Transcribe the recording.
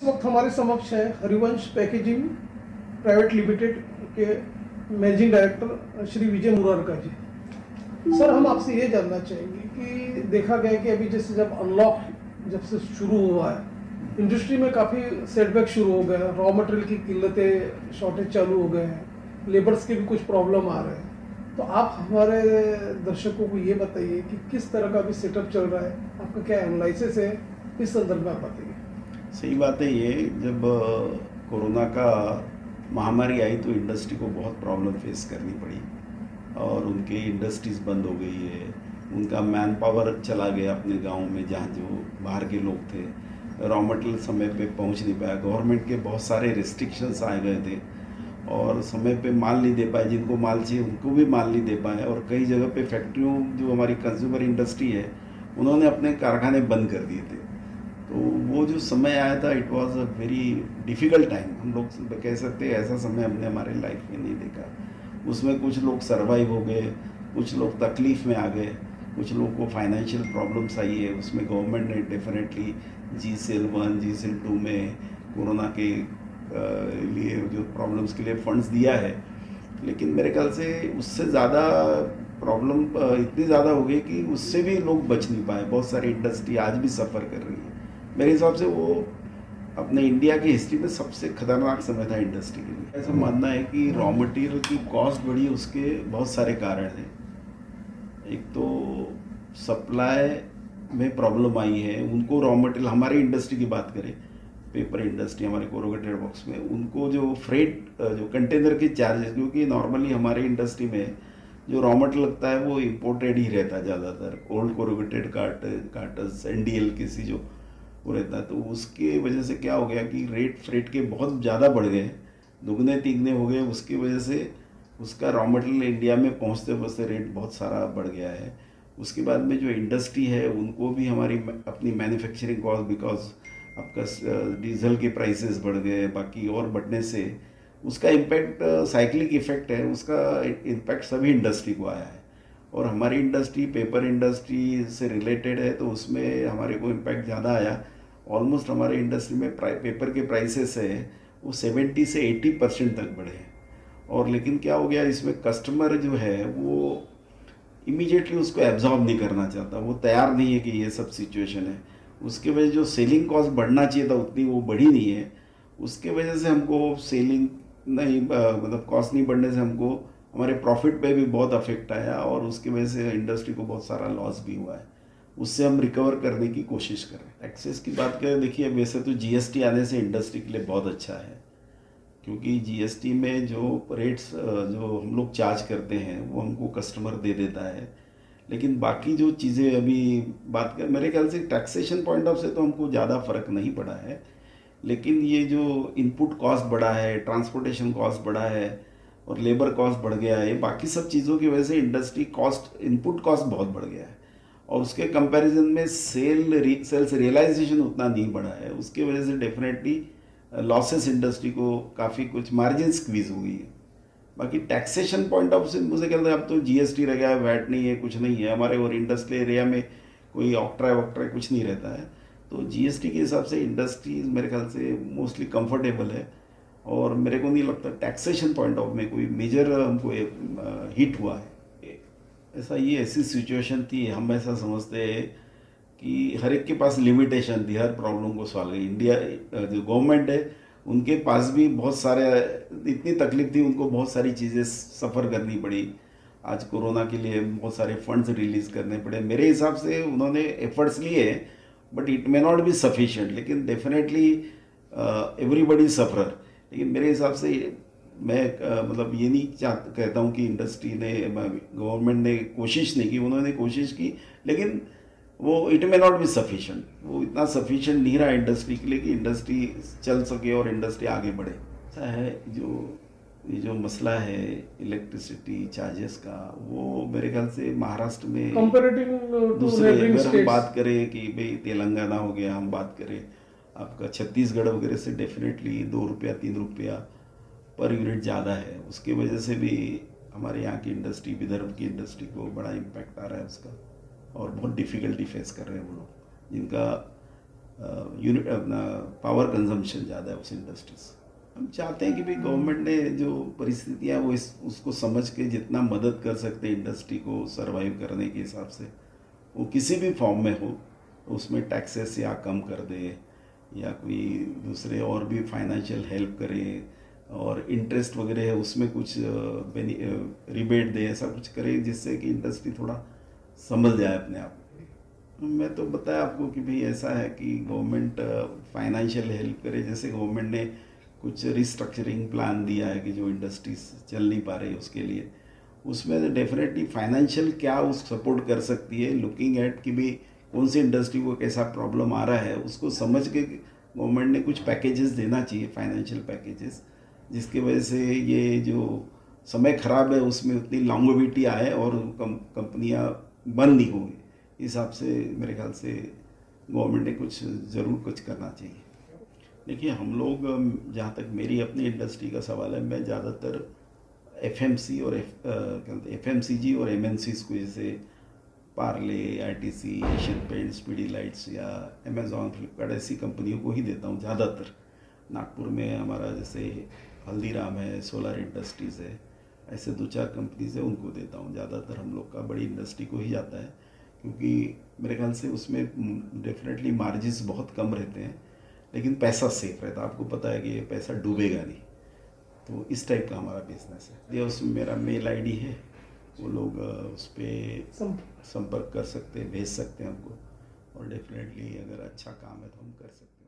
इस वक्त हमारे समक्ष है हरिवंश पैकेजिंग प्राइवेट लिमिटेड के मैनेजिंग डायरेक्टर श्री विजय मुरारका जी। सर, हम आपसे ये जानना चाहेंगे कि देखा गया कि अभी जैसे जब अनलॉक जब से शुरू हुआ है, इंडस्ट्री में काफ़ी सेटबैक शुरू हो गया, रॉ मटेरियल की किल्लतें, शॉर्टेज चालू हो गए हैं, लेबर्स के भी कुछ प्रॉब्लम आ रहे हैं। तो आप हमारे दर्शकों को ये बताइए कि किस तरह का भी सेटअप चल रहा है, आपका क्या एनालिसिस है, इस संदर्भ में आप बताइए। सही बात है। ये जब कोरोना का महामारी आई तो इंडस्ट्री को बहुत प्रॉब्लम फेस करनी पड़ी और उनकी इंडस्ट्रीज़ बंद हो गई है। उनका मैन पावर चला गया अपने गांव में, जहाँ जो बाहर के लोग थे। रॉ मटेरियल समय पे पहुंच नहीं पाया। गवर्नमेंट के बहुत सारे रिस्ट्रिक्शंस आ गए थे और समय पे माल नहीं दे पाए। जिनको माल चाहिए उनको भी माल नहीं दे पाए और कई जगह पे फैक्ट्रियों, जो हमारी कंज्यूमर इंडस्ट्री है, उन्होंने अपने कारखाने बंद कर दिए थे। तो वो जो समय आया था, it was a very difficult time. हम लोग कह सकते हैं ऐसा समय हमने हमारे लाइफ में नहीं देखा। उसमें कुछ लोग सरवाइव हो गए, कुछ लोग तकलीफ़ में आ गए, कुछ लोगों को फाइनेंशियल प्रॉब्लम्स आई है। उसमें गवर्नमेंट ने डेफिनेटली GSL 1 GSL 2 में कोरोना के लिए जो प्रॉब्लम्स के लिए फंड्स दिया है। लेकिन मेरे ख्याल से उससे ज़्यादा प्रॉब्लम इतनी ज़्यादा हो गई कि उससे भी लोग बच नहीं पाए। बहुत सारी इंडस्ट्री आज भी सफ़र कर रही है। मेरे हिसाब से वो अपने इंडिया की हिस्ट्री में सबसे खतरनाक समय था इंडस्ट्री के लिए। ऐसा मानना है कि रॉ मटेरियल की कॉस्ट बढ़ी, उसके बहुत सारे कारण हैं। एक तो सप्लाई में प्रॉब्लम आई है। उनको रॉ मटेरियल, हमारी इंडस्ट्री की बात करें, पेपर इंडस्ट्री, हमारे कोरोगेटेड बॉक्स में, उनको जो फ्रेट, जो कंटेनर के चार्जेस, क्योंकि नॉर्मली हमारी इंडस्ट्री में जो रॉ मटेरियल लगता है वो इम्पोर्टेड ही रहता है ज़्यादातर। ओल्ड कोरोगेटेड कार्टस NDL किसी जो वो रहता है, तो उसके वजह से क्या हो गया कि रेट फ्रेट के बहुत ज़्यादा बढ़ गए, दुगने तिगने हो गए। उसकी वजह से उसका रॉ मटेरियल इंडिया में पहुंचते पहुंचते रेट बहुत सारा बढ़ गया है। उसके बाद में जो इंडस्ट्री है उनको भी हमारी अपनी मैन्युफैक्चरिंग कॉस्ट, बिकॉज आपका डीजल के प्राइसेस बढ़ गए, बाकी और बढ़ने से उसका इम्पैक्ट, साइक्लिक इफेक्ट है, उसका इम्पैक्ट सभी इंडस्ट्री को आया है। और हमारी इंडस्ट्री पेपर इंडस्ट्री से रिलेटेड है, तो उसमें हमारे को इम्पैक्ट ज़्यादा आया। ऑलमोस्ट हमारे इंडस्ट्री में पेपर के प्राइसेस है वो 70 से 80% तक बढ़े हैं। और लेकिन क्या हो गया, इसमें कस्टमर जो है वो इमीडिएटली उसको एब्जॉर्ब नहीं करना चाहता, वो तैयार नहीं है कि ये सब सिचुएशन है। उसके वजह जो सेलिंग कॉस्ट बढ़ना चाहिए था उतनी वो बढ़ी नहीं है। उसके वजह से हमको सेलिंग नहीं, मतलब कॉस्ट नहीं बढ़ने से हमको हमारे प्रॉफिट पे भी बहुत अफेक्ट आया और उसकी वजह से इंडस्ट्री को बहुत सारा लॉस भी हुआ है। उससे हम रिकवर करने की कोशिश कर रहे हैं। टैक्सेस की बात करें, देखिए वैसे तो GST आने से इंडस्ट्री के लिए बहुत अच्छा है, क्योंकि GST में जो रेट्स जो हम लोग चार्ज करते हैं वो हमको कस्टमर दे देता है। लेकिन बाकी जो चीज़ें अभी बात कर, मेरे ख्याल से टैक्सेशन पॉइंट ऑफ से तो हमको ज़्यादा फर्क नहीं पड़ा है। लेकिन ये जो इनपुट कॉस्ट बढ़ा है, ट्रांसपोर्टेशन कॉस्ट बढ़ा है और लेबर कॉस्ट बढ़ गया है, बाकी सब चीज़ों की वजह से इंडस्ट्री कॉस्ट, इनपुट कॉस्ट बहुत बढ़ गया है। और उसके कंपैरिजन में सेल्स रियलाइजेशन उतना नहीं बढ़ा है। उसकी वजह से डेफिनेटली लॉसेस इंडस्ट्री को काफ़ी कुछ मार्जिन स्क्वीज हो गई है। बाकी टैक्सेशन पॉइंट ऑफ से मुझे कहते हैं अब तो GST रह गया है, वैट नहीं है, कुछ नहीं है हमारे। और इंडस्ट्रियल एरिया में कोई ऑक्ट्रा वक्ट्रा कुछ नहीं रहता है। तो GST के हिसाब से इंडस्ट्री मेरे ख्याल से मोस्टली कंफर्टेबल है। और मेरे को नहीं लगता टैक्सेशन पॉइंट ऑफ में कोई मेजर हमको हिट हुआ है। ऐसा, ये ऐसी सिचुएशन थी, हम ऐसा समझते हैं कि हर एक के पास लिमिटेशन थी हर प्रॉब्लम को सॉल्व। इंडिया जो गवर्नमेंट है उनके पास भी बहुत सारे, इतनी तकलीफ थी, उनको बहुत सारी चीज़ें सफ़र करनी पड़ी। आज कोरोना के लिए बहुत सारे फंड्स रिलीज़ करने पड़े। मेरे हिसाब से उन्होंने एफर्ट्स लिए, but it may not be sufficient. लेकिन डेफिनेटली एवरीबडी सफर। लेकिन मेरे हिसाब से मैं मतलब ये नहीं कहता हूँ कि इंडस्ट्री ने, गवर्नमेंट ने कोशिश नहीं की, उन्होंने कोशिश की, लेकिन वो it may not be sufficient. वो इतना सफिशिएंट नहीं रहा इंडस्ट्री के लिए कि इंडस्ट्री चल सके और इंडस्ट्री आगे बढ़े। ऐसा है, जो ये जो मसला है इलेक्ट्रिसिटी चार्जेस का, वो मेरे ख्याल से महाराष्ट्र में कंपेरेटिव टू दूसरे, नेबरिंग अगर हम स्टेट्स। बात करें कि भाई तेलंगाना हो गया, हम बात करें आपका छत्तीसगढ़ वगैरह से, डेफिनेटली 2 रुपया 3 रुपया पर यूनिट ज़्यादा है। उसकी वजह से भी हमारे यहाँ की इंडस्ट्री, विदर्भ की इंडस्ट्री को बड़ा इम्पैक्ट आ रहा है उसका। और बहुत डिफ़िकल्टी फेस कर रहे हैं वो लोग, जिनका यूनिट अपना पावर कंजम्पशन ज़्यादा है उस इंडस्ट्री से। हम चाहते हैं कि भाई गवर्नमेंट ने जो परिस्थितियाँ वो उसको समझ के जितना मदद कर सकते हैं इंडस्ट्री को सरवाइव करने के हिसाब से, वो किसी भी फॉर्म में हो, उसमें टैक्सेस या कम कर दे या कोई दूसरे और भी फाइनेंशियल हेल्प करे, और इंटरेस्ट वगैरह है उसमें कुछ रिबेट दे, ऐसा कुछ करे जिससे कि इंडस्ट्री थोड़ा संभल जाए अपने आप। मैं तो बताया आपको कि भाई ऐसा है कि गवर्नमेंट फाइनेंशियल हेल्प करे, जैसे गवर्नमेंट ने कुछ रिस्ट्रक्चरिंग प्लान दिया है कि जो इंडस्ट्रीज चल नहीं पा रही उसके लिए, उसमें डेफिनेटली फाइनेंशियल क्या उस सपोर्ट कर सकती है, लुकिंग एट कि भाई कौन सी इंडस्ट्री को कैसा प्रॉब्लम आ रहा है, उसको समझ के गवर्नमेंट ने कुछ पैकेजेस देना चाहिए, फाइनेंशियल पैकेजेस, जिसकी वजह से ये जो समय खराब है उसमें उतनी लॉन्गेविटी आए और कंपनियां बंद नहीं होंगी। इस हिसाब से मेरे ख्याल से गवर्नमेंट ने कुछ ज़रूर कुछ करना चाहिए। देखिए हम लोग, जहाँ तक मेरी अपनी इंडस्ट्री का सवाल है, मैं ज़्यादातर एफएमसी और एफएमसीजी और एमएनसीज को, जैसे पार्ले, आईटीसी, एशियन पेंट्स, पीडीलाइट्स या अमेजॉन, फ्लिपकार्ट, ऐसी कंपनियों को ही देता हूँ ज़्यादातर। नागपुर में हमारा जैसे हल्दीराम है, सोलर इंडस्ट्रीज़ है, ऐसे 2-4 कंपनीज है, उनको देता हूँ। ज़्यादातर हम लोग का बड़ी इंडस्ट्री को ही जाता है, क्योंकि मेरे ख्याल से उसमें डेफिनेटली मार्जिन्स बहुत कम रहते हैं, लेकिन पैसा सेफ रहता है। आपको पता है कि ये पैसा डूबेगा नहीं, तो इस टाइप का हमारा बिजनेस है। ये उसमें मेरा मेल आईडी है, वो लोग उस पर संपर्क कर सकते हैं, भेज सकते हैं हमको, और डेफिनेटली अगर अच्छा काम है तो हम कर सकते हैं।